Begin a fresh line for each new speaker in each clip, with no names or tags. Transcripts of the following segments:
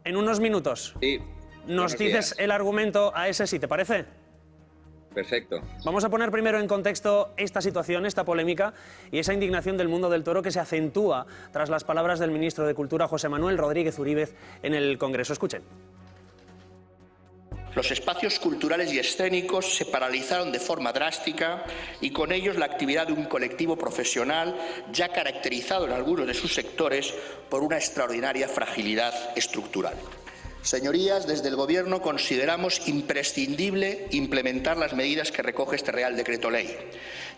en unos minutos
Sí.
nos dices el argumento a ese sí, ¿te parece?
Perfecto.
Vamos a poner primero en contexto esta situación, esta polémica y esa indignación del mundo del toro que se acentúa tras las palabras del ministro de Cultura, José Manuel Rodríguez Uríbez, en el Congreso. Escuchen.
Los espacios culturales y escénicos se paralizaron de forma drástica y con ellos la actividad de un colectivo profesional ya caracterizado en algunos de sus sectores por una extraordinaria fragilidad estructural. Señorías, desde el Gobierno consideramos imprescindible implementar las medidas que recoge este Real Decreto Ley.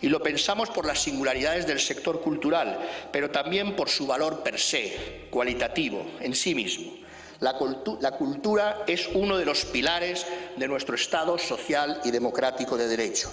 Y lo pensamos por las singularidades del sector cultural, pero también por su valor per se, cualitativo, en sí mismo. La cultura es uno de los pilares de nuestro Estado social y democrático de derecho.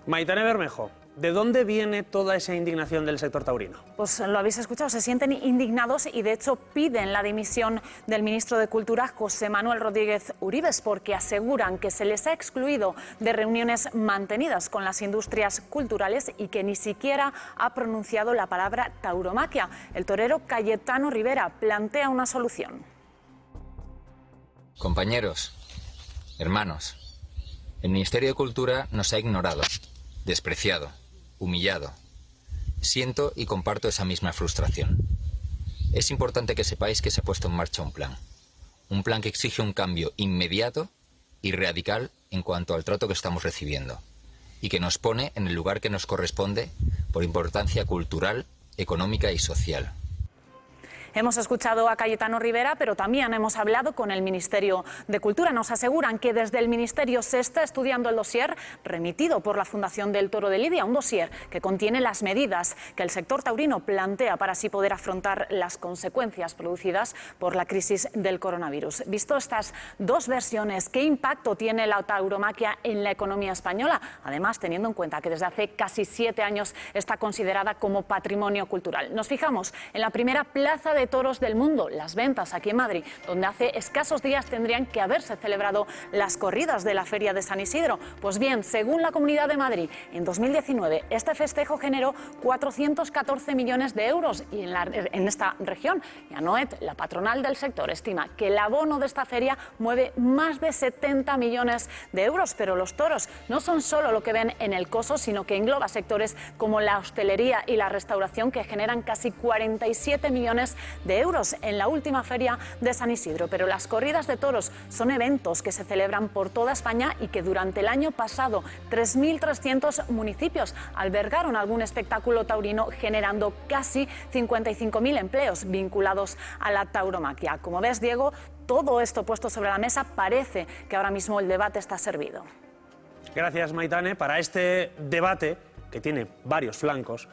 Maitane Bermejo, ¿de dónde viene toda esa indignación del sector taurino?
Pues lo habéis escuchado, se sienten indignados y de hecho piden la dimisión del ministro de Cultura, José Manuel Rodríguez Uríbez, porque aseguran que se les ha excluido de reuniones mantenidas con las industrias culturales y que ni siquiera ha pronunciado la palabra tauromaquia. El torero Cayetano Rivera plantea una solución.
Compañeros, hermanos, el Ministerio de Cultura nos ha ignorado, despreciado, humillado. Siento y comparto esa misma frustración. Es importante que sepáis que se ha puesto en marcha un plan que exige un cambio inmediato y radical en cuanto al trato que estamos recibiendo y que nos pone en el lugar que nos corresponde por importancia cultural, económica y social.
Hemos escuchado a Cayetano Rivera, pero también hemos hablado con el Ministerio de Cultura. Nos aseguran que desde el Ministerio se está estudiando el dossier remitido por la Fundación del Toro de Lidia, un dossier que contiene las medidas que el sector taurino plantea para así poder afrontar las consecuencias producidas por la crisis del coronavirus. Visto estas dos versiones, ¿qué impacto tiene la tauromaquia en la economía española? Además, teniendo en cuenta que desde hace casi 7 años está considerada como patrimonio cultural. Nos fijamos en la primera plaza de toros del mundo, Las Ventas, aquí en Madrid, donde hace escasos días tendrían que haberse celebrado las corridas de la Feria de San Isidro. Pues bien, según la Comunidad de Madrid, en 2019 este festejo generó 414 millones de euros y en esta región, y Anoet, la patronal del sector, estima que el abono de esta feria mueve más de 70 millones de euros, pero los toros no son solo lo que ven en el coso, sino que engloba sectores como la hostelería y la restauración que generan casi 47 millones de euros en la última feria de San Isidro. Pero las corridas de toros son eventos que se celebran por toda España y que durante el año pasado 3.300 municipios albergaron algún espectáculo taurino, generando casi 55.000 empleos vinculados a la tauromaquia. Como ves, Diego, todo esto puesto sobre la mesa, parece que ahora mismo el debate está servido.
Gracias, Maitane. Para este debate, que tiene varios flancos,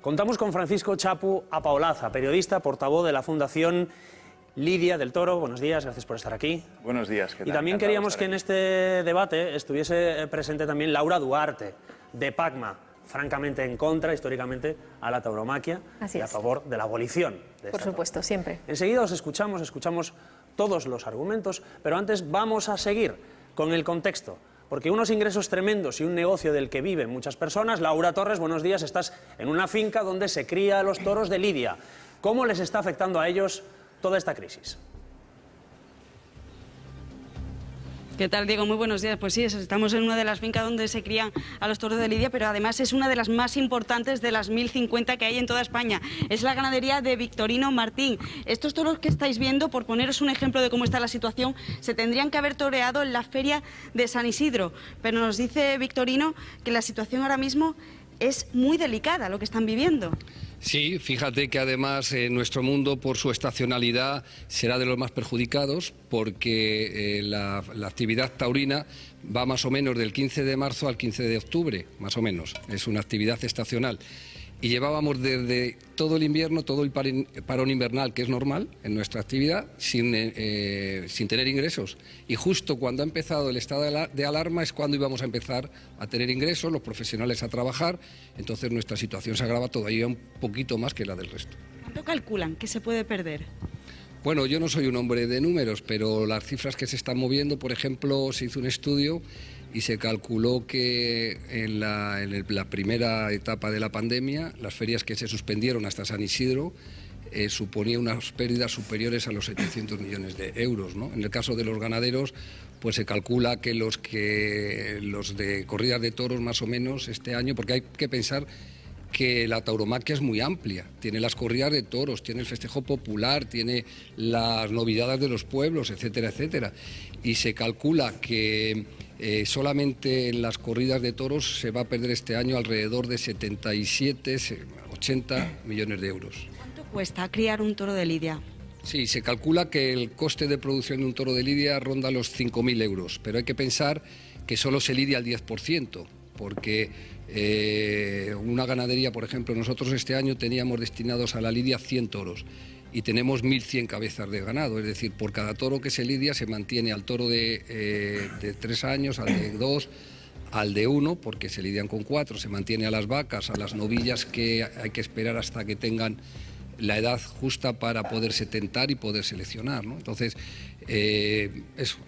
contamos con Francisco Chapu Apaolaza, periodista, portavoz de la Fundación Lidia del Toro. Buenos días, gracias por estar aquí.
Buenos días, ¿qué tal?
Y también queríamos que en este debate estuviese presente también Laura Duarte, de PACMA, francamente en contra, históricamente, a la tauromaquia y a favor de la abolición de esta.
Por supuesto, siempre.
Enseguida os escuchamos todos los argumentos, pero antes vamos a seguir con el contexto. Porque unos ingresos tremendos y un negocio del que viven muchas personas. Laura Torres, buenos días. Estás en una finca donde se cría a los toros de Lidia. ¿Cómo les está afectando a ellos toda esta crisis?
¿Qué tal, Diego? Muy buenos días. Pues sí, estamos en una de las fincas donde se crían a los toros de Lidia, pero además es una de las más importantes de las 1.050 que hay en toda España. Es la ganadería de Victorino Martín. Estos toros que estáis viendo, por poneros un ejemplo de cómo está la situación, se tendrían que haber toreado en la Feria de San Isidro. Pero nos dice Victorino que la situación ahora mismo es muy delicada, lo que están viviendo.
Sí, fíjate que además nuestro mundo, por su estacionalidad, será de los más perjudicados porque la actividad taurina va más o menos del 15 de marzo al 15 de octubre, más o menos. Es una actividad estacional. Y llevábamos desde todo el invierno, todo el parón invernal, que es normal en nuestra actividad, sin tener ingresos. Y justo cuando ha empezado el estado de alarma es cuando íbamos a empezar a tener ingresos, los profesionales a trabajar, entonces nuestra situación se agrava todavía un poquito más que la del resto.
¿Cuánto calculan que se puede perder?
Bueno, yo no soy un hombre de números, pero las cifras que se están moviendo, por ejemplo, se hizo un estudio y se calculó que en la primera etapa de la pandemia, las ferias que se suspendieron hasta San Isidro, suponía unas pérdidas superiores a los 700 millones de euros, ¿no? En el caso de los ganaderos, pues se calcula que los de corridas de toros más o menos este año, porque hay que pensar que la tauromaquia es muy amplia, tiene las corridas de toros, tiene el festejo popular, tiene las novedades de los pueblos, etcétera, etcétera. Y se calcula que solamente en las corridas de toros se va a perder este año alrededor de 77, 80 millones de euros.
¿Cuánto cuesta criar un toro de lidia?
Sí, se calcula que el coste de producción de un toro de lidia ronda los 5.000 euros, pero hay que pensar que solo se lidia al 10%, porque una ganadería, por ejemplo, nosotros este año teníamos destinados a la lidia 100 toros y tenemos 1.100 cabezas de ganado, es decir, por cada toro que se lidia se mantiene al toro de 3 años, al de 2, al de 1, porque se lidian con 4, se mantiene a las vacas, a las novillas que hay que esperar hasta que tengan la edad justa para poderse tentar y poder seleccionar, ¿no? Entonces, el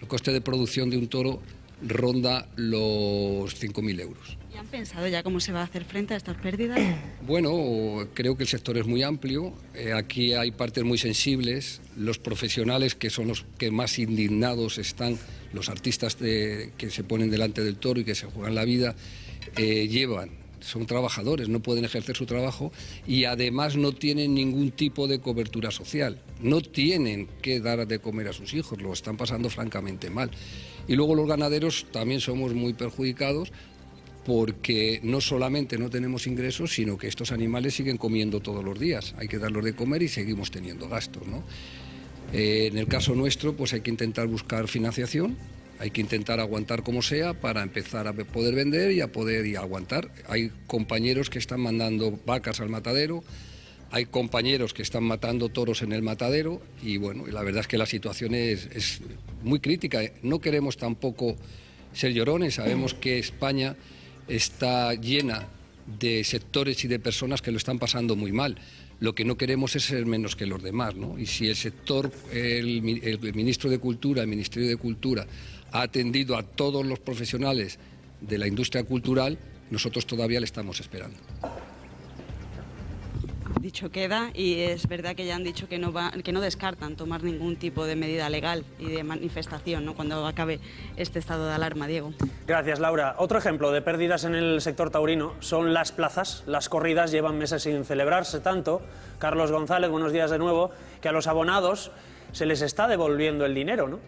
coste de producción de un toro ronda los 5.000 euros.
¿Y han pensado ya cómo se va a hacer frente a estas pérdidas?
Bueno, creo que el sector es muy amplio, aquí hay partes muy sensibles, los profesionales que son los que más indignados están, los artistas que se ponen delante del toro y que se juegan la vida, son trabajadores, no pueden ejercer su trabajo y además no tienen ningún tipo de cobertura social, no tienen que dar de comer a sus hijos, lo están pasando francamente mal. Y luego los ganaderos también somos muy perjudicados porque no solamente no tenemos ingresos, sino que estos animales siguen comiendo todos los días, hay que darlos de comer y seguimos teniendo gastos, ¿no? En el caso nuestro, pues hay que intentar buscar financiación, hay que intentar aguantar como sea para empezar a poder vender y a poder aguantar. Hay compañeros que están mandando vacas al matadero, hay compañeros que están matando toros en el matadero y bueno, la verdad es que la situación es muy crítica. No queremos tampoco ser llorones, sabemos que España está llena de sectores y de personas que lo están pasando muy mal. Lo que no queremos es ser menos que los demás, ¿no? Y si el sector, el ministro de Cultura, el Ministerio de Cultura, ha atendido a todos los profesionales de la industria cultural, nosotros todavía le estamos esperando.
Dicho queda, y es verdad que ya han dicho que no descartan tomar ningún tipo de medida legal y de manifestación, ¿no?, cuando acabe este estado de alarma, Diego.
Gracias, Laura. Otro ejemplo de pérdidas en el sector taurino son las plazas. Las corridas llevan meses sin celebrarse tanto. Carlos González, buenos días de nuevo, que a los abonados se les está devolviendo el dinero, ¿no?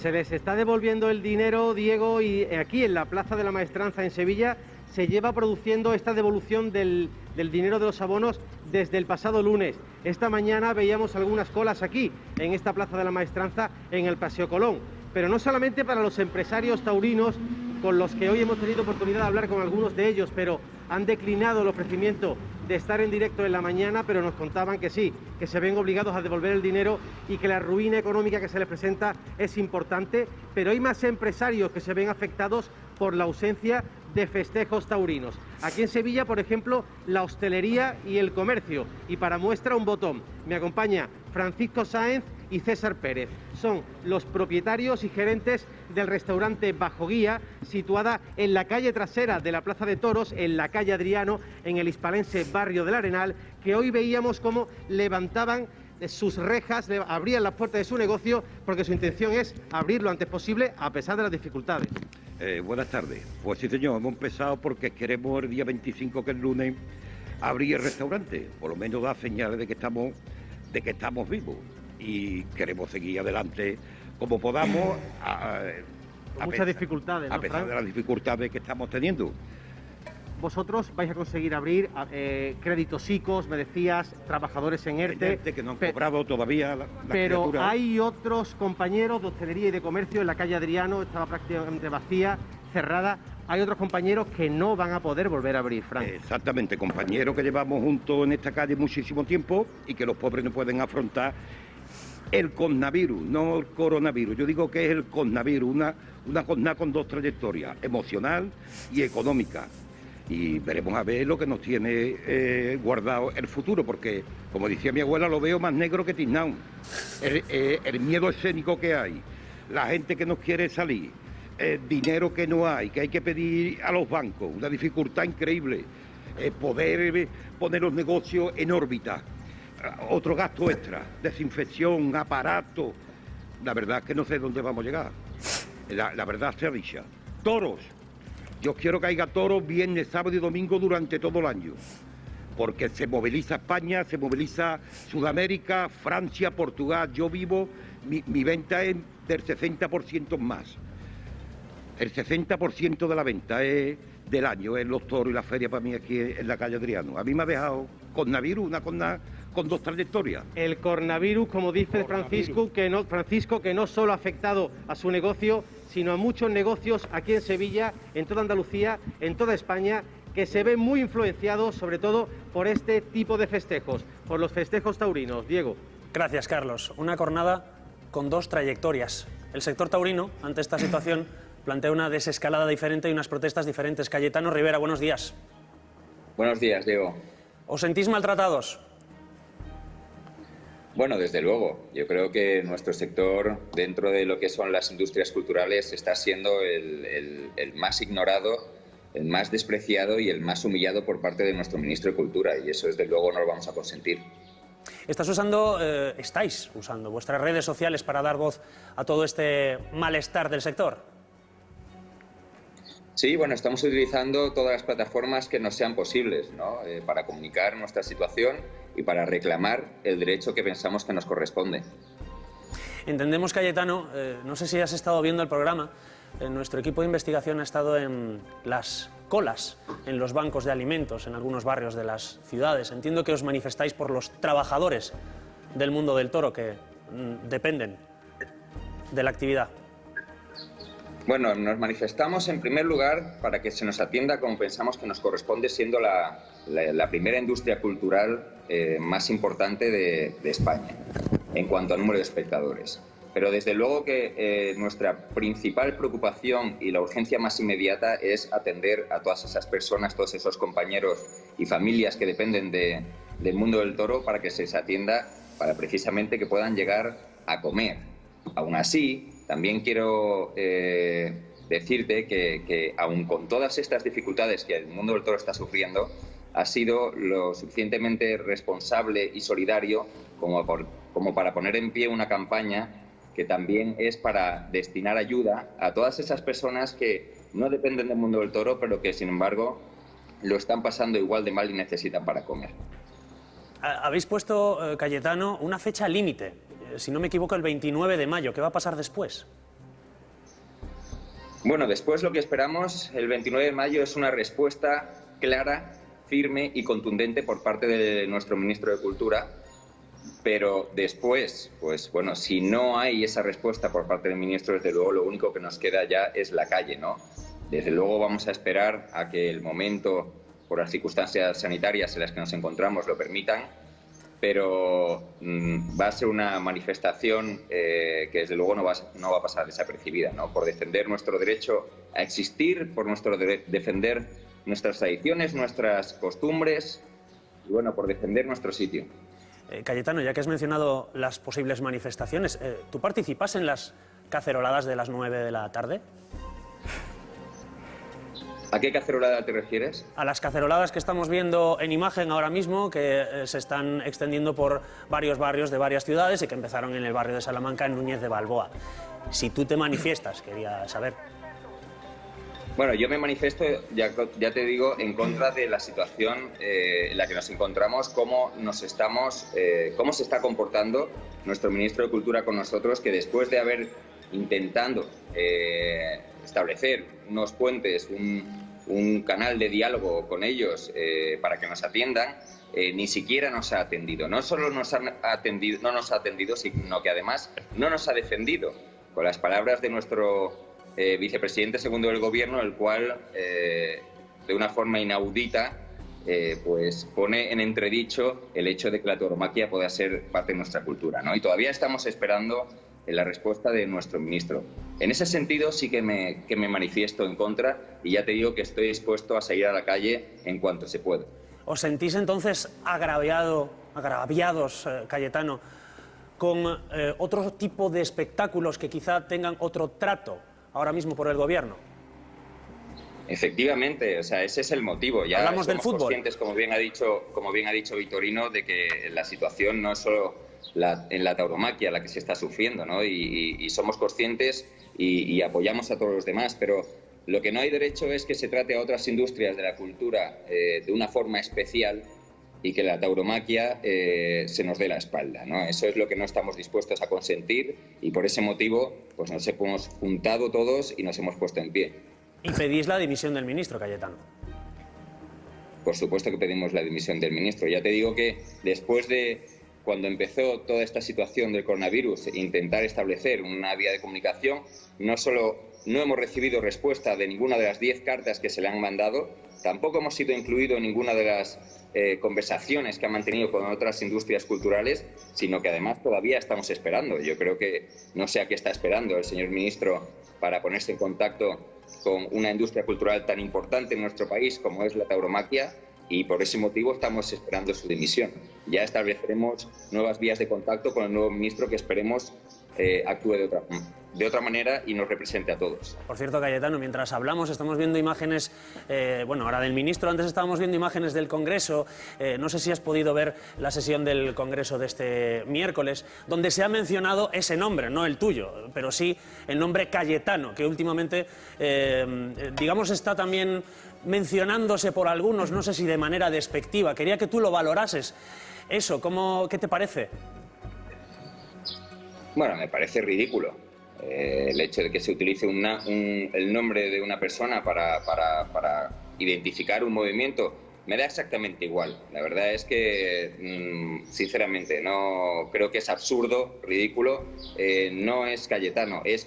Se les está devolviendo el dinero, Diego, y aquí en la Plaza de la Maestranza en Sevilla se lleva produciendo esta devolución del dinero de los abonos desde el pasado lunes. Esta mañana veíamos algunas colas aquí, en esta Plaza de la Maestranza, en el Paseo Colón. Pero no solamente para los empresarios taurinos, con los que hoy hemos tenido oportunidad de hablar con algunos de ellos, pero han declinado el ofrecimiento de estar en directo en la mañana, pero nos contaban que sí, que se ven obligados a devolver el dinero y que la ruina económica que se les presenta es importante, pero hay más empresarios que se ven afectados por la ausencia de festejos taurinos. Aquí en Sevilla, por ejemplo, la hostelería y el comercio. Y para muestra un botón, me acompaña Francisco Sáenz y César Pérez. Son los propietarios y gerentes del restaurante Bajo Guía, situada en la calle trasera de la Plaza de Toros, en la calle Adriano, en el hispalense barrio del Arenal, que hoy veíamos cómo levantaban sus rejas, abrían las puertas de su negocio, porque su intención es abrir lo antes posible a pesar de las dificultades.
Buenas tardes. Pues sí, señor, hemos empezado porque queremos el día 25, que es lunes, abrir el restaurante. Por lo menos da señales de que estamos vivos y queremos seguir adelante como podamos.
Con muchas dificultades, ¿no,
a pesar
Fran?
de las dificultades que estamos teniendo.
Vosotros vais a conseguir abrir créditos ICOs, me decías, trabajadores en ERTE.
Que no han cobrado todavía las
pero
criaturas.
Hay otros compañeros de hostelería y de comercio en la calle Adriano, estaba prácticamente vacía, cerrada. Hay otros compañeros que no van a poder volver a abrir, Frank.
Exactamente, compañeros que llevamos juntos en esta calle muchísimo tiempo y que los pobres no pueden afrontar el coronavirus, no el coronavirus. Yo digo que es el coronavirus, una jornada con dos trayectorias, emocional y económica. Y veremos a ver lo que nos tiene guardado el futuro, porque, como decía mi abuela, lo veo más negro que tiznado. El miedo escénico que hay, la gente que no quiere salir, el dinero que no hay, que hay que pedir a los bancos, una dificultad increíble. poder poner los negocios en órbita. Otro gasto extra, desinfección, aparato. La verdad es que no sé dónde vamos a llegar. La verdad sea dicha. Toros. Yo quiero que haya toros viernes, sábado y domingo durante todo el año. Porque se moviliza España, se moviliza Sudamérica, Francia, Portugal. Yo vivo, mi venta es del 60% más. El 60% de la venta es del año, es los toros y la feria para mí aquí en la calle Adriano. A mí me ha dejado coronavirus, con dos trayectorias.
El coronavirus, como dice Francisco, que no solo ha afectado a su negocio, sino a muchos negocios aquí en Sevilla, en toda Andalucía, en toda España, que se ven muy influenciados, sobre todo, por este tipo de festejos, por los festejos taurinos. Diego.
Gracias, Carlos. Una jornada con dos trayectorias. El sector taurino, ante esta situación, plantea una desescalada diferente y unas protestas diferentes. Cayetano Rivera, buenos días.
Buenos días, Diego.
¿Os sentís maltratados?
Bueno, desde luego. Yo creo que nuestro sector, dentro de lo que son las industrias culturales, está siendo el más ignorado, el más despreciado y el más humillado por parte de nuestro ministro de Cultura. Y eso, desde luego, no lo vamos a consentir.
Estáis usando vuestras redes sociales para dar voz a todo este malestar del sector.
Sí, bueno, estamos utilizando todas las plataformas que nos sean posibles, ¿no? Para comunicar nuestra situación y para reclamar el derecho que pensamos que nos corresponde.
Entendemos, Cayetano, no sé si has estado viendo el programa, nuestro equipo de investigación ha estado en las colas, en los bancos de alimentos, en algunos barrios de las ciudades. Entiendo que os manifestáis por los trabajadores del mundo del toro que dependen de la actividad.
Bueno, nos manifestamos en primer lugar para que se nos atienda como pensamos que nos corresponde, siendo la primera industria cultural más importante de España en cuanto a número de espectadores. Pero desde luego que nuestra principal preocupación y la urgencia más inmediata es atender a todas esas personas, todos esos compañeros y familias que dependen del mundo del toro para que se les atienda, para precisamente que puedan llegar a comer. Aún así, también quiero decirte que aun con todas estas dificultades que el mundo del toro está sufriendo, ha sido lo suficientemente responsable y solidario como para poner en pie una campaña que también es para destinar ayuda a todas esas personas que no dependen del mundo del toro, pero que sin embargo lo están pasando igual de mal y necesitan para comer.
Habéis puesto, Cayetano, una fecha límite, si no me equivoco, el 29 de mayo. ¿Qué va a pasar después?
Bueno, después lo que esperamos el 29 de mayo es una respuesta clara, firme y contundente por parte de nuestro ministro de Cultura. Pero después, pues bueno, si no hay esa respuesta por parte del ministro, desde luego lo único que nos queda ya es la calle, ¿no? Desde luego vamos a esperar a que el momento, por las circunstancias sanitarias en las que nos encontramos, lo permitan, pero va a ser una manifestación que desde luego no va a pasar desapercibida, ¿no? Por defender nuestro derecho a existir, por defender nuestras tradiciones, nuestras costumbres y bueno, por defender nuestro sitio.
Cayetano, ya que has mencionado las posibles manifestaciones, ¿tú participas en las caceroladas de las 9 de la tarde?
¿A qué cacerolada te refieres?
A las caceroladas que estamos viendo en imagen ahora mismo, que se están extendiendo por varios barrios de varias ciudades y que empezaron en el barrio de Salamanca, en Núñez de Balboa. Si tú te manifiestas, quería saber.
Bueno, yo me manifiesto, ya te digo, en contra de la situación en la que nos encontramos, cómo se está comportando nuestro ministro de Cultura con nosotros, que después de haber intentado establecer unos puentes, un canal de diálogo con ellos para que nos atiendan, ni siquiera nos ha atendido. No solo no nos ha atendido, sino que además no nos ha defendido, con las palabras de nuestro vicepresidente segundo del Gobierno, el cual, de una forma inaudita, pues pone en entredicho el hecho de que la tauromaquia pueda ser parte de nuestra cultura, ¿no? Y todavía estamos esperando la respuesta de nuestro ministro. En ese sentido sí que me manifiesto en contra y ya te digo que estoy dispuesto a salir a la calle en cuanto se pueda.
¿Os sentís entonces agraviados, Cayetano, con otro tipo de espectáculos que quizá tengan otro trato ahora mismo por el Gobierno?
Efectivamente, o sea, ese es el motivo. Ya
hablamos del fútbol.
Conscientes, como bien ha dicho Victorino, de que la situación no es solo en la tauromaquia la que se está sufriendo, ¿no? Y somos conscientes y apoyamos a todos los demás, pero lo que no hay derecho es que se trate a otras industrias de la cultura de una forma especial y que la tauromaquia se nos dé la espalda, ¿no? Eso es lo que no estamos dispuestos a consentir y por ese motivo pues nos hemos juntado todos y nos hemos puesto en pie.
Y pedís la dimisión del ministro, Cayetano.
Por supuesto que pedimos la dimisión del ministro. Ya te digo que después de cuando empezó toda esta situación del coronavirus, intentar establecer una vía de comunicación, no solo no hemos recibido respuesta de ninguna de las 10 cartas que se le han mandado, tampoco hemos sido incluidos en ninguna de las conversaciones que han mantenido con otras industrias culturales, sino que además todavía estamos esperando. Yo creo que no sé a qué está esperando el señor ministro para ponerse en contacto con una industria cultural tan importante en nuestro país como es la tauromaquia, y por ese motivo estamos esperando su dimisión. Ya estableceremos nuevas vías de contacto con el nuevo ministro que esperemos actúe de otra manera y nos represente a todos.
Por cierto, Cayetano, mientras hablamos estamos viendo imágenes, bueno, ahora del ministro, antes estábamos viendo imágenes del Congreso. No sé si has podido ver la sesión del Congreso de este miércoles, donde se ha mencionado ese nombre, no el tuyo, pero sí el nombre Cayetano, que últimamente, digamos, está también mencionándose por algunos, no sé si de manera despectiva. Quería que tú lo valorases. Eso, ¿qué te parece?
Bueno, me parece ridículo. El hecho de que se utilice el nombre de una persona para identificar un movimiento me da exactamente igual. La verdad es que, sinceramente, no creo que es absurdo, ridículo. No es Cayetano, es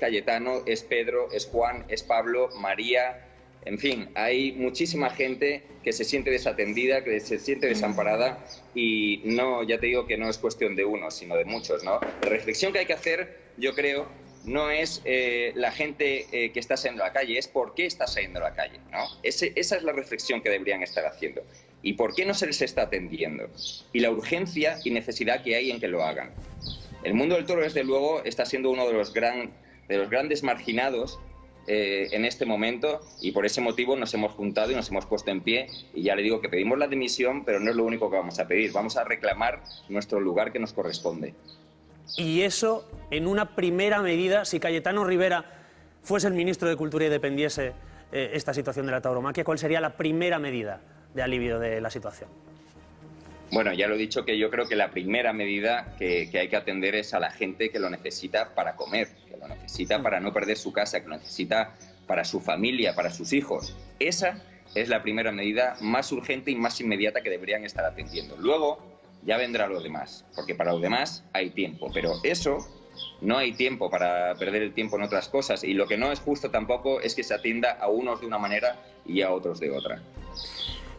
Pedro, es Juan, es Pablo, María. En fin, hay muchísima gente que se siente desatendida, que se siente desamparada y no, ya te digo que no es cuestión de uno, sino de muchos, ¿no? La reflexión que hay que hacer, yo creo, no es la gente que está saliendo a la calle, es por qué está saliendo a la calle, ¿no? Esa es la reflexión que deberían estar haciendo. ¿Y por qué no se les está atendiendo? Y la urgencia y necesidad que hay en que lo hagan. El mundo del toro, desde luego, está siendo uno de los grandes marginados en este momento y por ese motivo nos hemos juntado y nos hemos puesto en pie y ya le digo que pedimos la dimisión, pero no es lo único que vamos a pedir, vamos a reclamar nuestro lugar que nos corresponde.
Y eso, en una primera medida, si Cayetano Rivera fuese el ministro de Cultura y dependiese esta situación de la tauromaquia, ¿cuál sería la primera medida de alivio de la situación?
Bueno, ya lo he dicho que yo creo que la primera medida que hay que atender es a la gente que lo necesita para comer, que lo necesita para no perder su casa, que lo necesita para su familia, para sus hijos. Esa es la primera medida más urgente y más inmediata que deberían estar atendiendo. Luego ya vendrá lo demás, porque para lo demás hay tiempo, pero eso no hay tiempo para perder el tiempo en otras cosas y lo que no es justo tampoco es que se atienda a unos de una manera y a otros de otra.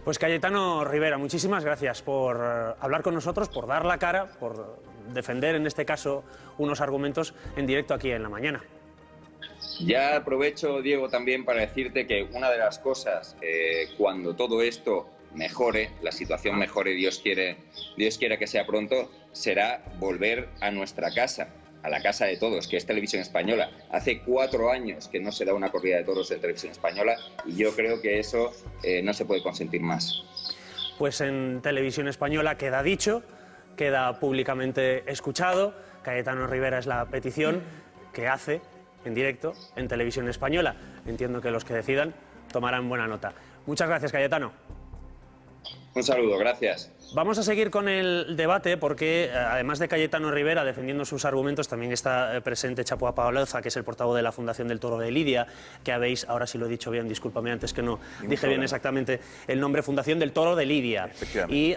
Pues Cayetano Rivera, muchísimas gracias por hablar con nosotros, por dar la cara, por defender en este caso unos argumentos en directo aquí en La Mañana.
Ya aprovecho, Diego, también para decirte que una de las cosas, cuando todo esto mejore, la situación mejore, Dios quiera que sea pronto, será volver a nuestra casa, a la casa de todos, que es Televisión Española. Hace 4 años que no se da una corrida de toros en Televisión Española y yo creo que eso no se puede consentir más.
Pues en Televisión Española queda dicho, queda públicamente escuchado. Cayetano Rivera es la petición que hace en directo en Televisión Española. Entiendo que los que decidan tomarán buena nota. Muchas gracias, Cayetano.
Un saludo, gracias.
Vamos a seguir con el debate porque, además de Cayetano Rivera defendiendo sus argumentos, también está presente Chapo Apaloza, que es el portavoz de la Fundación del Toro de Lidia, que habéis, ahora sí lo he dicho bien, discúlpame antes que no dije bien exactamente el nombre, Fundación del Toro de Lidia. Y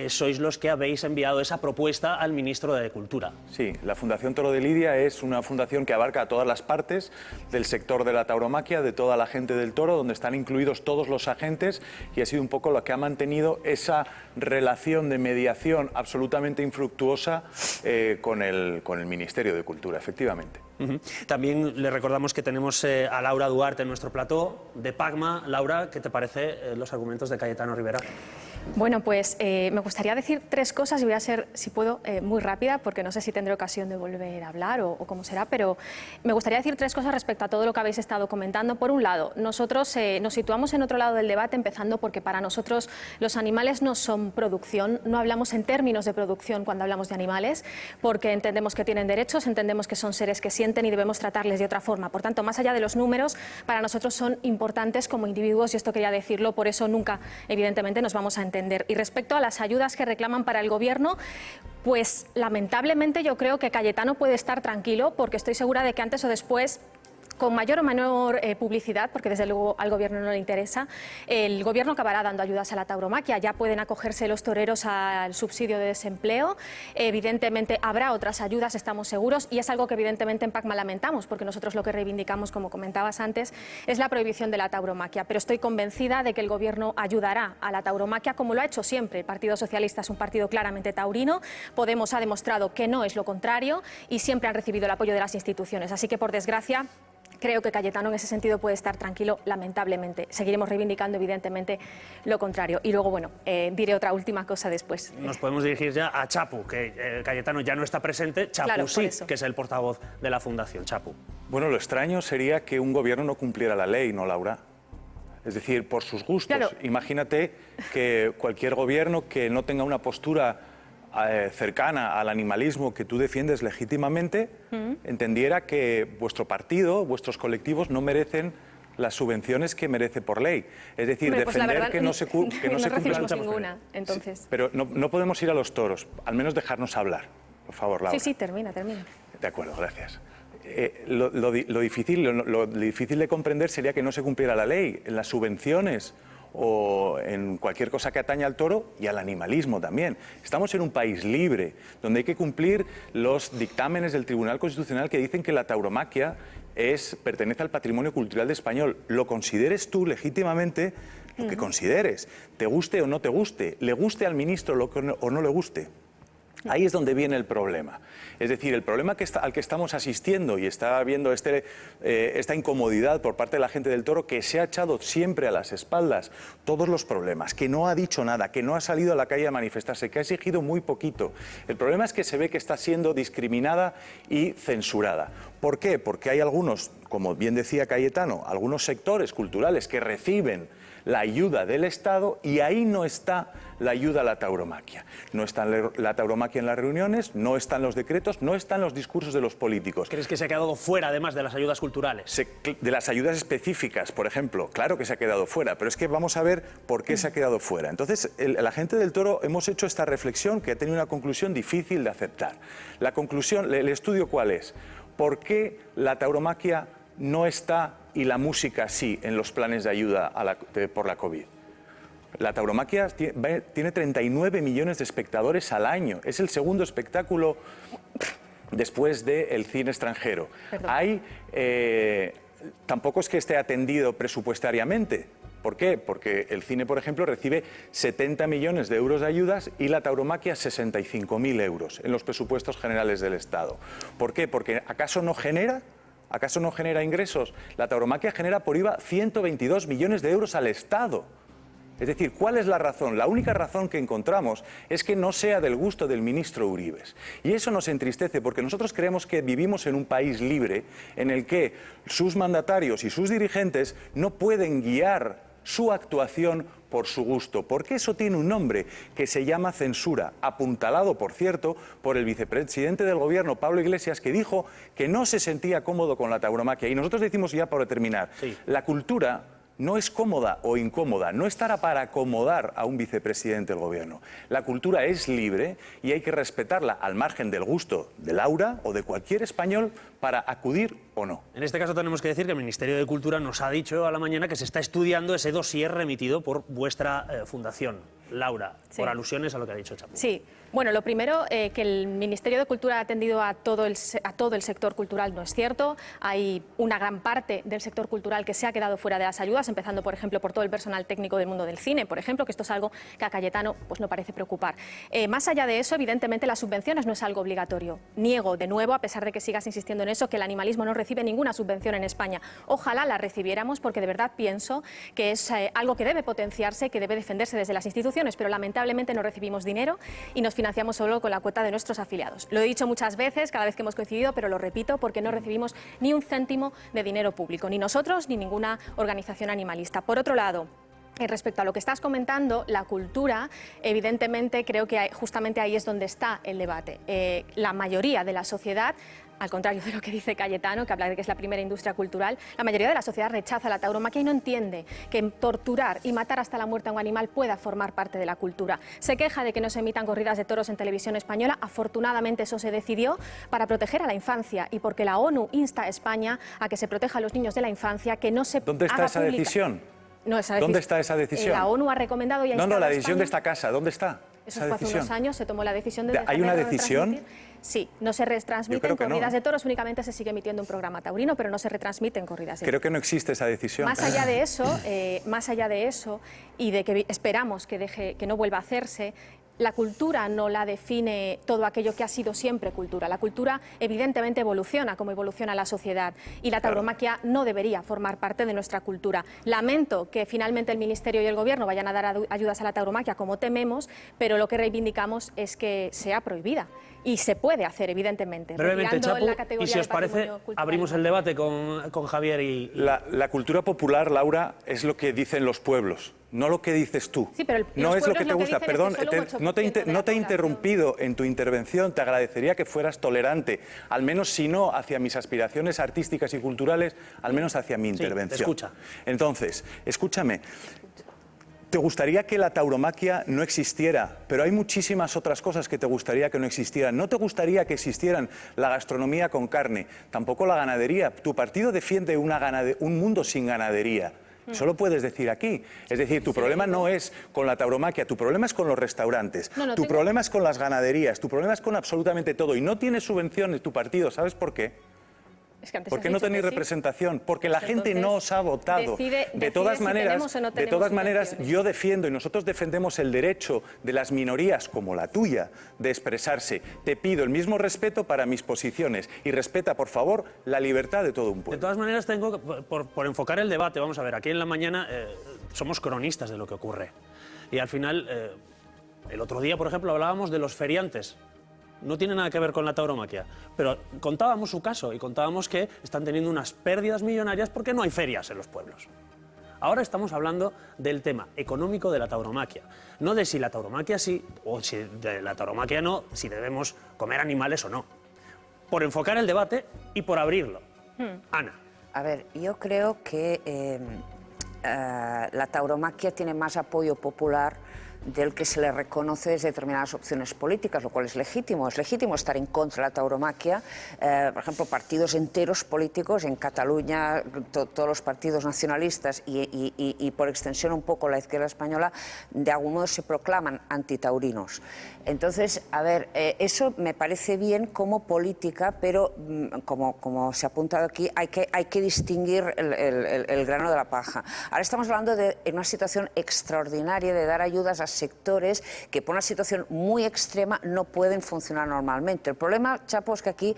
sois los que habéis enviado esa propuesta al ministro de Cultura.
Sí, la Fundación Toro de Lidia es una fundación que abarca a todas las partes del sector de la tauromaquia, de toda la gente del toro, donde están incluidos todos los agentes y ha sido un poco lo que ha mantenido esa relación de mediación absolutamente infructuosa con el Ministerio de Cultura, efectivamente.
También le recordamos que tenemos a Laura Duarte en nuestro plató de Pagma. Laura, ¿qué te parece los argumentos de Cayetano Rivera?
Bueno, pues me gustaría decir 3 cosas y voy a ser, si puedo, muy rápida, porque no sé si tendré ocasión de volver a hablar o cómo será, pero me gustaría decir 3 cosas respecto a todo lo que habéis estado comentando. Por un lado, nosotros nos situamos en otro lado del debate, empezando porque para nosotros los animales no son producción, no hablamos en términos de producción cuando hablamos de animales, porque entendemos que tienen derechos, entendemos que son seres que sienten y debemos tratarles de otra forma. Por tanto, más allá de los números, para nosotros son importantes como individuos y esto quería decirlo, por eso nunca, evidentemente, nos vamos a entender. Y respecto a las ayudas que reclaman para el Gobierno, pues lamentablemente yo creo que Cayetano puede estar tranquilo porque estoy segura de que antes o después, con mayor o menor publicidad, porque desde luego al Gobierno no le interesa, el Gobierno acabará dando ayudas a la tauromaquia. Ya pueden acogerse los toreros al subsidio de desempleo. Evidentemente habrá otras ayudas, estamos seguros, y es algo que evidentemente en PACMA lamentamos, porque nosotros lo que reivindicamos, como comentabas antes, es la prohibición de la tauromaquia. Pero estoy convencida de que el Gobierno ayudará a la tauromaquia, como lo ha hecho siempre. El Partido Socialista es un partido claramente taurino. Podemos ha demostrado que no es lo contrario y siempre han recibido el apoyo de las instituciones. Así que, por desgracia, creo que Cayetano en ese sentido puede estar tranquilo, lamentablemente. Seguiremos reivindicando, evidentemente, lo contrario. Y luego, bueno, diré otra última cosa después.
Nos podemos dirigir ya a Chapu, que Cayetano ya no está presente. Chapu claro, sí, que es el portavoz de la Fundación. Chapu.
Bueno, lo extraño sería que un gobierno no cumpliera la ley, ¿no, Laura? Es decir, por sus gustos. Claro. Imagínate que cualquier gobierno que no tenga una postura cercana al animalismo que tú defiendes legítimamente, entendiera que vuestro partido, vuestros colectivos no merecen las subvenciones que merece por ley. Es decir, pues defender verdad, que no se cumplan.
No recibimos ninguna, entonces.
Sí, pero no podemos ir a los toros, al menos dejarnos hablar, por favor, Laura.
Sí, termina.
De acuerdo, gracias. Lo difícil de comprender sería que no se cumpliera la ley en las subvenciones o en cualquier cosa que atañe al toro y al animalismo también. Estamos en un país libre, donde hay que cumplir los dictámenes del Tribunal Constitucional que dicen que la tauromaquia pertenece al patrimonio cultural de español. Lo consideres tú legítimamente, lo que consideres, te guste o no te guste, le guste al ministro o no le guste. Ahí es donde viene el problema. Es decir, el problema al que estamos asistiendo y está habiendo esta incomodidad por parte de la gente del toro, que se ha echado siempre a las espaldas todos los problemas, que no ha dicho nada, que no ha salido a la calle a manifestarse, que ha exigido muy poquito. El problema es que se ve que está siendo discriminada y censurada. ¿Por qué? Porque hay algunos, como bien decía Cayetano, algunos sectores culturales que reciben la ayuda del Estado y ahí no está la ayuda a la tauromaquia. No está la tauromaquia en las reuniones, no están los decretos, no están los discursos de los políticos.
¿Crees que se ha quedado fuera, además de las ayudas culturales?
De las ayudas específicas, por ejemplo, claro que se ha quedado fuera, pero es que vamos a ver por qué se ha quedado fuera. Entonces, la gente del toro hemos hecho esta reflexión que ha tenido una conclusión difícil de aceptar. La conclusión, el estudio, ¿cuál es? ¿Por qué la tauromaquia no está y la música sí en los planes de ayuda por la COVID? La tauromaquia tiene 39 millones de espectadores al año. Es el segundo espectáculo después del cine extranjero. Tampoco es que esté atendido presupuestariamente. ¿Por qué? Porque el cine, por ejemplo, recibe 70 millones de euros de ayudas y la tauromaquia 65.000 euros en los presupuestos generales del Estado. ¿Por qué? Porque ¿acaso no genera ingresos? La tauromaquia genera por IVA 122 millones de euros al Estado. Es decir, ¿cuál es la razón? La única razón que encontramos es que no sea del gusto del ministro Uribes. Y eso nos entristece porque nosotros creemos que vivimos en un país libre en el que sus mandatarios y sus dirigentes no pueden guiar su actuación por su gusto, porque eso tiene un nombre que se llama censura, apuntalado, por cierto, por el vicepresidente del Gobierno, Pablo Iglesias, que dijo que no se sentía cómodo con la tauromaquia. Y nosotros decimos, ya para terminar, la cultura no es cómoda o incómoda, no estará para acomodar a un vicepresidente del Gobierno. La cultura es libre y hay que respetarla al margen del gusto de Laura o de cualquier español para acudir o no.
En este caso tenemos que decir que el Ministerio de Cultura nos ha dicho a la mañana que se está estudiando ese dossier remitido por vuestra fundación. Laura, por alusiones a lo que ha dicho Chapu.
Sí. Bueno, lo primero, que el Ministerio de Cultura ha atendido a todo el sector cultural no es cierto. Hay una gran parte del sector cultural que se ha quedado fuera de las ayudas, empezando, por ejemplo, por todo el personal técnico del mundo del cine, por ejemplo, que esto es algo que a Cayetano pues, no parece preocupar. Más allá de eso, evidentemente, las subvenciones no es algo obligatorio. Niego, de nuevo, a pesar de que sigas insistiendo en eso, que el animalismo no recibe ninguna subvención en España. Ojalá la recibiéramos, porque de verdad pienso que es algo que debe potenciarse, que debe defenderse desde las instituciones subvenciones, pero lamentablemente no recibimos dinero y nos financiamos solo con la cuota de nuestros afiliados. Lo he dicho muchas veces, cada vez que hemos coincidido, pero lo repito porque no recibimos ni un céntimo de dinero público, ni nosotros ni ninguna organización animalista. Por otro lado, respecto a lo que estás comentando, la cultura, evidentemente creo que justamente ahí es donde está el debate. La mayoría de la sociedad, al contrario de lo que dice Cayetano, que habla de que es la primera industria cultural, la mayoría de la sociedad rechaza la tauromaquia y no entiende que torturar y matar hasta la muerte a un animal pueda formar parte de la cultura. Se queja de que no se emitan corridas de toros en televisión española. Afortunadamente eso se decidió para proteger a la infancia y porque la ONU insta a España a que se proteja a los niños de la infancia, que no se
¿Dónde está esa decisión?
No,
¿Dónde está esa decisión?
La ONU ha recomendado y ha instado
la
a
decisión
España.
de esta casa, ¿dónde está?
Eso fue hace unos años, se tomó la decisión de
¿Hay una decisión?
Sí, no se retransmiten corridas de toros, únicamente se sigue emitiendo un programa taurino, pero no se retransmiten corridas de toros.
Creo que no existe esa decisión.
Más allá de eso y de que esperamos que no vuelva a hacerse, la cultura no la define todo aquello que ha sido siempre cultura. La cultura evidentemente evoluciona como evoluciona la sociedad y la tauromaquia no debería formar parte de nuestra cultura. Lamento que finalmente el Ministerio y el Gobierno vayan a dar ayudas a la tauromaquia como tememos, pero lo que reivindicamos es que sea prohibida. Y se puede hacer, evidentemente.
Brevemente, Chapu, y si os parece, abrimos el debate con Javier y...
La cultura popular, Laura, es lo que dicen los pueblos, no lo que dices tú.
Sí, pero
no es lo que te gusta. Perdón, no te he interrumpido en tu intervención, te agradecería que fueras tolerante, al menos si no hacia mis aspiraciones artísticas y culturales, al menos hacia mi intervención.
Te escucha.
Entonces, escúchame. Te gustaría que la tauromaquia no existiera, pero hay muchísimas otras cosas que te gustaría que no existieran. No te gustaría que existieran la gastronomía con carne, tampoco la ganadería. Tu partido defiende un mundo sin ganadería. Eso lo puedes decir aquí. Es decir, tu problema no es con la tauromaquia, tu problema es con los restaurantes, tu problema es con las ganaderías, tu problema es con absolutamente todo. Y no tienes subvenciones tu partido, ¿sabes por qué?
Es que antes
¿Por qué no tenéis representación? Porque la gente no os ha votado. De todas maneras, yo defiendo y nosotros defendemos el derecho de las minorías como la tuya de expresarse. Te pido el mismo respeto para mis posiciones y respeta, por favor, la libertad de todo un pueblo.
De todas maneras, tengo por enfocar el debate, vamos a ver, aquí en La Mañana somos cronistas de lo que ocurre. Y al final, el otro día, por ejemplo, hablábamos de los feriantes. No tiene nada que ver con la tauromaquia, pero contábamos su caso y contábamos que están teniendo unas pérdidas millonarias porque no hay ferias en los pueblos. Ahora estamos hablando del tema económico de la tauromaquia, no de si la tauromaquia sí o si de la tauromaquia no, si debemos comer animales o no. Por enfocar el debate y por abrirlo. Ana.
A ver, yo creo que la tauromaquia tiene más apoyo popular del que se le reconoce desde determinadas opciones políticas, lo cual es legítimo. Es legítimo estar en contra de la tauromaquia. Por ejemplo, partidos enteros políticos en Cataluña, todos los partidos nacionalistas y por extensión un poco la izquierda española, de algún modo se proclaman antitaurinos. Entonces, a ver, eso me parece bien como política, pero como se ha apuntado aquí, hay que distinguir el grano de la paja. Ahora estamos hablando de una situación extraordinaria de dar ayudas a sectores que por una situación muy extrema no pueden funcionar normalmente. El problema, Chapo, es que aquí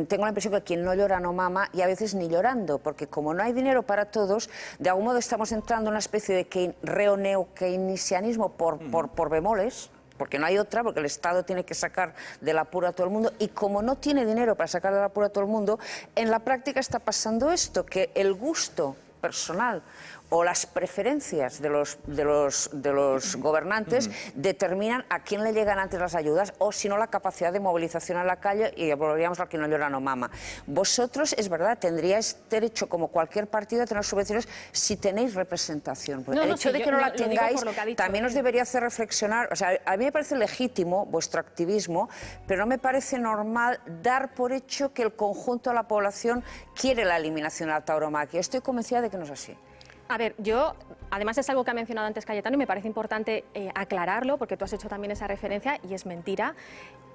tengo la impresión que quien no llora no mama, y a veces ni llorando, porque como no hay dinero para todos, de algún modo estamos entrando en una especie de neokeynesianismo por bemoles, porque no hay otra, porque el Estado tiene que sacar del apuro a todo el mundo, y como no tiene dinero para sacar del apuro a todo el mundo, en la práctica está pasando esto, que el gusto personal o las preferencias de los gobernantes determinan a quién le llegan antes las ayudas, o si no la capacidad de movilización a la calle, y volveríamos al que no llora no mama. Vosotros, es verdad, tendríais derecho como cualquier partido a tener subvenciones si tenéis representación. El hecho de que no la tengáis también os debería hacer reflexionar. O sea, a mí me parece legítimo vuestro activismo, pero no me parece normal dar por hecho que el conjunto de la población quiere la eliminación de la tauromaquia. Estoy convencida de que no es así.
A ver, yo, además es algo que ha mencionado antes Cayetano y me parece importante aclararlo, porque tú has hecho también esa referencia y es mentira.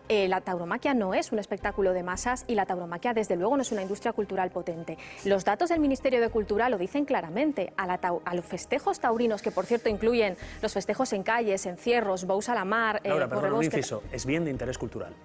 La tauromaquia no es un espectáculo de masas y la tauromaquia desde luego no es una industria cultural potente. Los datos del Ministerio de Cultura lo dicen claramente. A los festejos taurinos, que por cierto incluyen los festejos en calles, encierros, bous a la mar...
Laura, perdón, un inciso, es bien de interés cultural.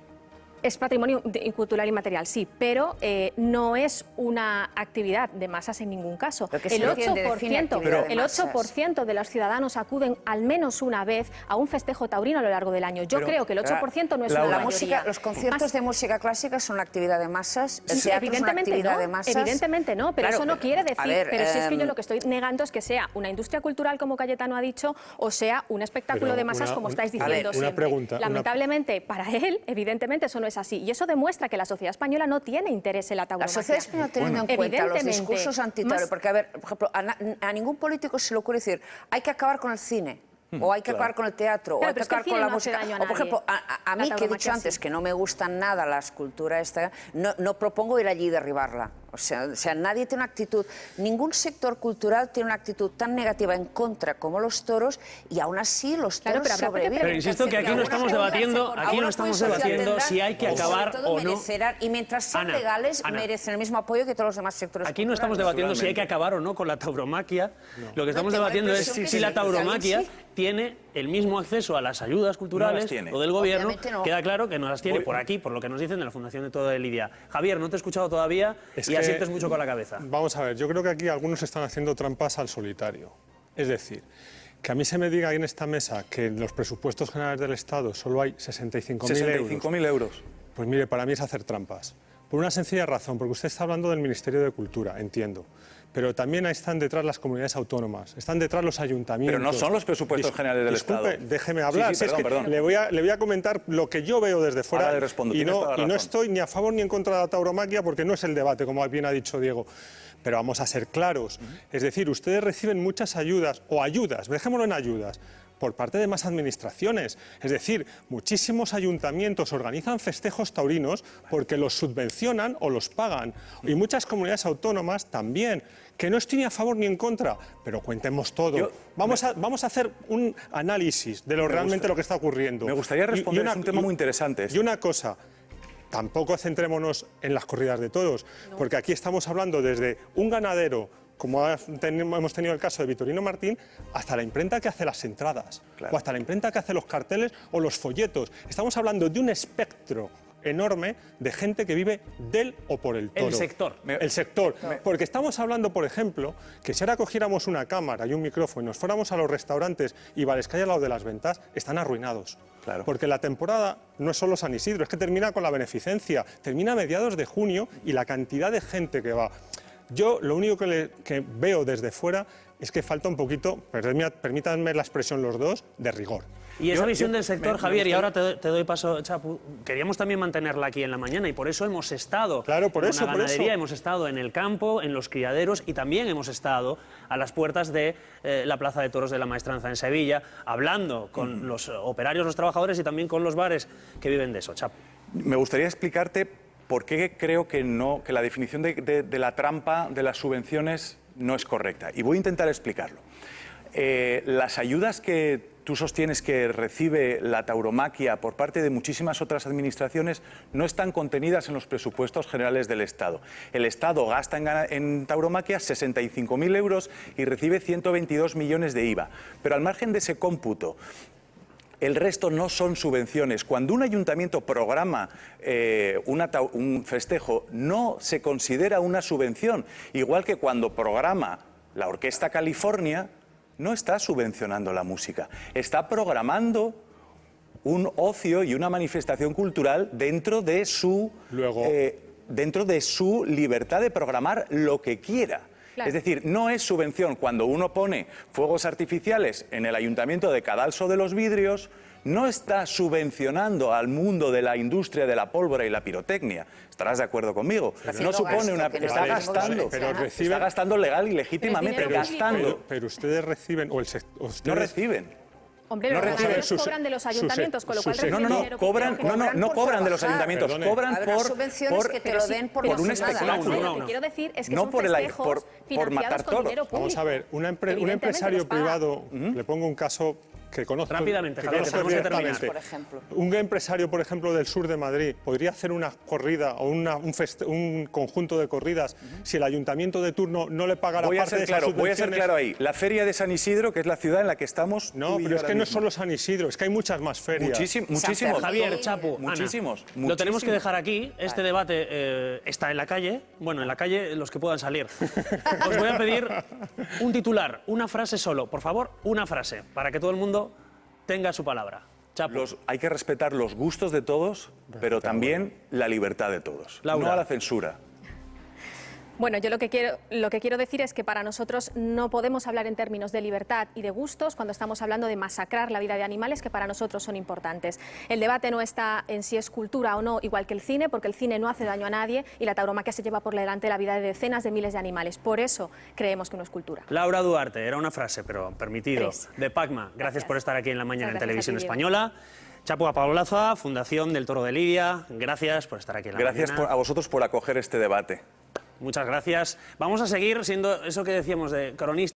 Es patrimonio cultural inmaterial, sí, pero no es una actividad de masas en ningún caso. El 8% de los ciudadanos acuden al menos una vez a un festejo taurino a lo largo del año. Yo creo que el 8% no es una mayoría.
Los conciertos de música clásica son una actividad de masas, el teatro es una actividad de masas.
Evidentemente no, pero
Claro,
eso no quiere decir,
pero
si es que yo lo que estoy negando es que sea una industria cultural, como Cayetano ha dicho, o sea un espectáculo de masas, como estáis diciendo siempre.
Pregunta,
lamentablemente, para él, evidentemente, eso no es así. Y eso demuestra que la sociedad española no tiene interés en la tauromaquia.
La sociedad española, teniendo en cuenta los discursos antitauro, porque, a ver, por ejemplo, a ningún político se le ocurre decir hay que acabar con el cine. O hay que acabar con el teatro, o hay que acabar con la música. O, por ejemplo, a mí, que he dicho antes que no me gustan nada la escultura esta, no propongo ir allí y derribarla. O sea, nadie tiene una actitud, ningún sector cultural tiene una actitud tan negativa en contra como los toros, y aún así los toros sobreviven.
Pero insisto que aquí no estamos debatiendo, si hay que acabar o no.
Y mientras sean legales, merecen el mismo apoyo que todos los demás sectores
Aquí no estamos debatiendo si hay que acabar o no con la tauromaquia. Lo que estamos debatiendo es si la tauromaquia tiene el mismo acceso a las ayudas culturales o del gobierno. Queda claro que no las tiene por aquí, por lo que nos dicen de la Fundación de Toro de Lidia. Javier, no te he escuchado todavía y asientes mucho con la cabeza.
Vamos a ver, yo creo que aquí algunos están haciendo trampas al solitario. Es decir, que a mí se me diga ahí en esta mesa que en los presupuestos generales del Estado solo hay 65.000 euros. Pues mire, para mí es hacer trampas. Por una sencilla razón, porque usted está hablando del Ministerio de Cultura, entiendo. Pero también ahí están detrás las comunidades autónomas, están detrás los ayuntamientos.
Pero no son los presupuestos generales del Estado.
Déjeme hablar.
Sí, perdón.
Le voy a comentar lo que yo veo desde fuera.
Ahora le respondo.
Y no estoy ni a favor ni en contra de la tauromaquia, porque no es el debate, como bien ha dicho Diego. Pero vamos a ser claros. Es decir, ustedes reciben muchas ayudas, dejémoslo en ayudas, por parte de más administraciones. Es decir, muchísimos ayuntamientos organizan festejos taurinos porque los subvencionan o los pagan. Y muchas comunidades autónomas también, que no estoy ni a favor ni en contra, pero cuentemos todo. Vamos a hacer un análisis de lo realmente lo que está ocurriendo.
Me gustaría responder, es un tema muy interesante.
Y una cosa, tampoco centrémonos en las corridas de toros, porque aquí estamos hablando desde un ganadero, como hemos tenido el caso de Victorino Martín, hasta la imprenta que hace las entradas, o hasta la imprenta que hace los carteles o los folletos. Estamos hablando de un espectro enorme de gente que vive del o por el toro.
El sector.
El sector. Porque estamos hablando, por ejemplo, que si ahora cogiéramos una cámara y un micrófono y nos fuéramos a los restaurantes y bares que hay al lado de las ventas, están arruinados.
Claro.
Porque la temporada no es solo San Isidro, es que termina con la beneficencia, termina a mediados de junio y la cantidad de gente que va. Yo lo único que veo desde fuera es que falta un poquito, permítanme la expresión los dos, de rigor.
Y esa visión del sector, Javier, y ahora te doy paso, Chapu, queríamos también mantenerla aquí en la mañana y por eso hemos estado en la ganadería, hemos estado en el campo, en los criaderos y también hemos estado a las puertas de la Plaza de Toros de la Maestranza en Sevilla, hablando con los operarios, los trabajadores y también con los bares que viven de eso. Chapu.
Me gustaría explicarte por qué creo que la definición de la trampa de las subvenciones no es correcta. Y voy a intentar explicarlo. Las ayudas que tú sostienes que recibe la tauromaquia por parte de muchísimas otras administraciones no están contenidas en los presupuestos generales del Estado. El Estado gasta en tauromaquia 65.000 euros y recibe 122 millones de IVA. Pero al margen de ese cómputo, el resto no son subvenciones. Cuando un ayuntamiento programa un festejo, no se considera una subvención. Igual que cuando programa la Orquesta California, no está subvencionando la música. Está programando un ocio y una manifestación cultural dentro de su libertad de programar lo que quiera. Claro. Es decir, no es subvención. Cuando uno pone fuegos artificiales en el Ayuntamiento de Cadalso de los Vidrios, no está subvencionando al mundo de la industria de la pólvora y la pirotecnia. ¿Estarás de acuerdo conmigo? No supone una... Está gastando. Está gastando legal y legítimamente.
Pero ustedes reciben...
No reciben.
Hombre, los ganadores cobran de los ayuntamientos, con lo cual reciben dinero.
No cobran de los ayuntamientos, cobran
subvenciones que te lo den por
un espectáculo.
Lo que quiero decir es que
no
son
por
festejos
matar
financiados con dinero público.
Vamos a ver, un empresario privado, le pongo un caso que conozco,
Rápidamente,
que
Javier, que
conozco
tenemos que terminar.
directamente.
Por ejemplo.
Un empresario, por ejemplo, del sur de Madrid, podría hacer una corrida o un conjunto de corridas si el ayuntamiento de turno no le pagara
Voy a
parte de
ser
esas
claro, voy a ser
subvenciones.
claro ahí. La feria de San Isidro, que es la ciudad en la que estamos.
No,
tú y
pero
yo
es que
ahora
no es
mismo.
solo San Isidro, es que hay muchas más ferias.
Muchísimos.
Javier, Chapu, Ana,
Muchísimos.
lo tenemos que dejar aquí. Este debate está en la calle. Bueno, en la calle los que puedan salir. Os voy a pedir un titular, una frase solo. Por favor, una frase, para que todo el mundo tenga su palabra. Chapu.
Hay que respetar los gustos de todos, pero también la libertad de todos.
Laura.
No a la censura.
Bueno, yo lo que quiero decir es que para nosotros no podemos hablar en términos de libertad y de gustos cuando estamos hablando de masacrar la vida de animales que para nosotros son importantes. El debate no está en si es cultura o no, igual que el cine, porque el cine no hace daño a nadie y la tauromaquia se lleva por delante la vida de decenas de miles de animales. Por eso creemos que no es cultura.
Laura Duarte, era una frase, pero permitido.
3.
De Pacma, gracias por estar aquí en La Mañana en
Muchas gracias
Televisión
a ti, Diego.
Española. Chapu Apaolaza, Fundación del Toro de Lidia, gracias por estar aquí en La
Gracias
Mañana.
a vosotros por acoger este debate.
Muchas gracias. Vamos a seguir siendo eso que decíamos de cronista.